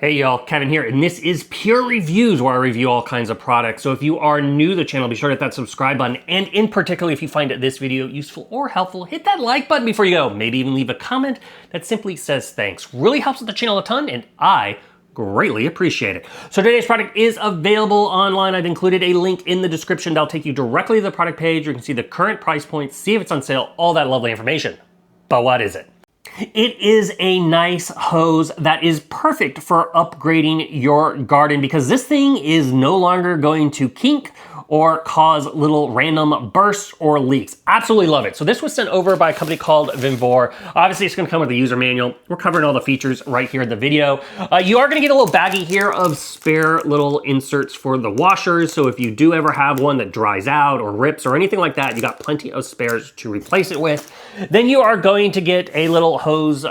Hey y'all, Kevin here, and this is Pure Reviews, where I review all kinds of products. So if you are new to the channel, be sure to hit that subscribe button, and in particular, if you find this video useful or helpful, hit that like button before you go. Maybe even leave a comment that simply says thanks. Really helps with the channel a ton, and I greatly appreciate it. So today's product is available online. I've included a link in the description that'll take you directly to the product page. You can see the current price point, see if it's on sale, all that lovely information. But what is it? It is a nice hose that is perfect for upgrading your garden because this thing is no longer going to kink or cause little random bursts or leaks. Absolutely love it. So this was sent over by a company called VEVOR. Obviously it's gonna come with a user manual. We're covering all the features right here in the video. You are gonna get a little baggie here of spare little inserts for the washers. So if you do ever have one that dries out or rips or anything like that, you got plenty of spares to replace it with. Then you are going to get a little hose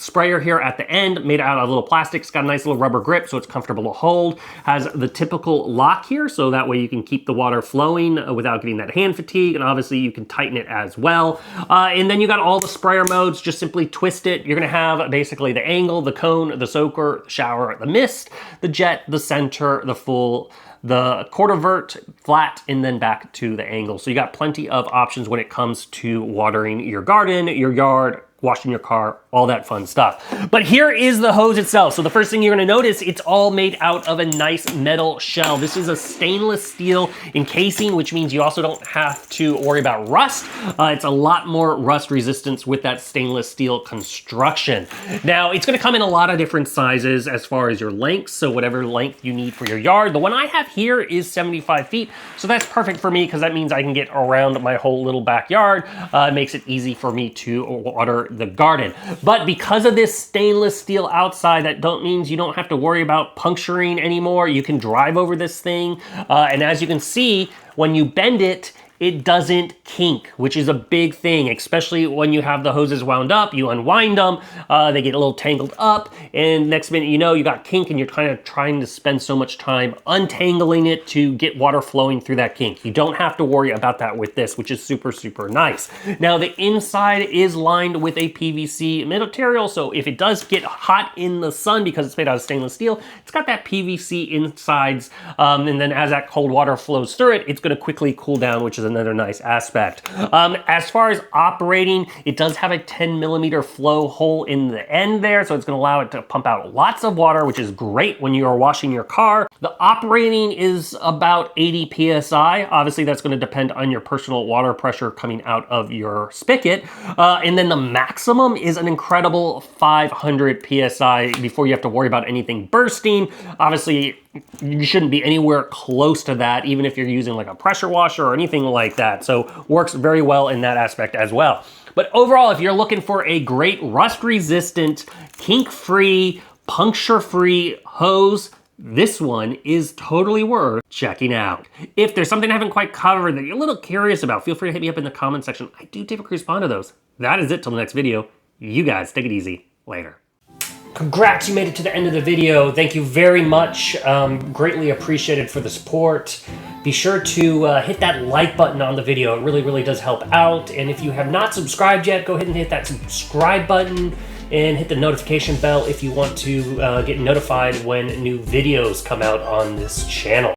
sprayer here at the end, made out of little plastic. It's got a nice little rubber grip, so it's comfortable to hold. Has the typical lock here, so that way you can keep the water flowing without getting that hand fatigue, and obviously you can tighten it as well. And then you got all the sprayer modes. Just simply twist it. You're gonna have basically the angle, the cone, the soaker, the shower, the mist, the jet, the center, the full, the quarter vert, flat, and then back to the angle. So you got plenty of options when it comes to watering your garden, your yard, washing your car, all that fun stuff. But here is the hose itself. So the first thing you're gonna notice, it's all made out of a nice metal shell. This is a stainless steel encasing, which means you also don't have to worry about rust. It's a lot more rust resistance with that stainless steel construction. Now, it's gonna come in a lot of different sizes as far as your lengths, so whatever length you need for your yard. The one I have here is 75 feet, so that's perfect for me because that means I can get around my whole little backyard. It makes it easy for me to water the garden. But because of this stainless steel outside, that means you don't have to worry about puncturing anymore. You can drive over this thing. And as you can see, when you bend it, it doesn't kink, which is a big thing, especially when you have the hoses wound up, you unwind them, they get a little tangled up, and next minute you know you got kink and you're kind of trying to spend so much time untangling it to get water flowing through that kink. You don't have to worry about that with this, which is super, super nice. Now the inside is lined with a PVC material, so if it does get hot in the sun because it's made out of stainless steel, it's got that PVC insides, and then as that cold water flows through it, it's gonna quickly cool down, which is another nice aspect. As far as operating, it does have a 10mm flow hole in the end there, so it's gonna allow it to pump out lots of water, which is great when you are washing your car. The operating is about 80 PSI. Obviously, that's gonna depend on your personal water pressure coming out of your spigot. And then the maximum is an incredible 500 PSI before you have to worry about anything bursting. Obviously, you shouldn't be anywhere close to that, even if you're using like a pressure washer or anything like that. So works very well in that aspect as well. But overall, if you're looking for a great rust-resistant, kink-free, puncture-free hose, this one is totally worth checking out. If there's something I haven't quite covered that you're a little curious about, feel free to hit me up in the comment section. I do typically respond to those. That is it till the next video. You guys take it easy. Later. Congrats, you made it to the end of the video. Thank you very much. Greatly appreciated for the support. Be sure to hit that like button on the video. It really, really does help out. And if you have not subscribed yet, go ahead and hit that subscribe button and hit the notification bell if you want to get notified when new videos come out on this channel.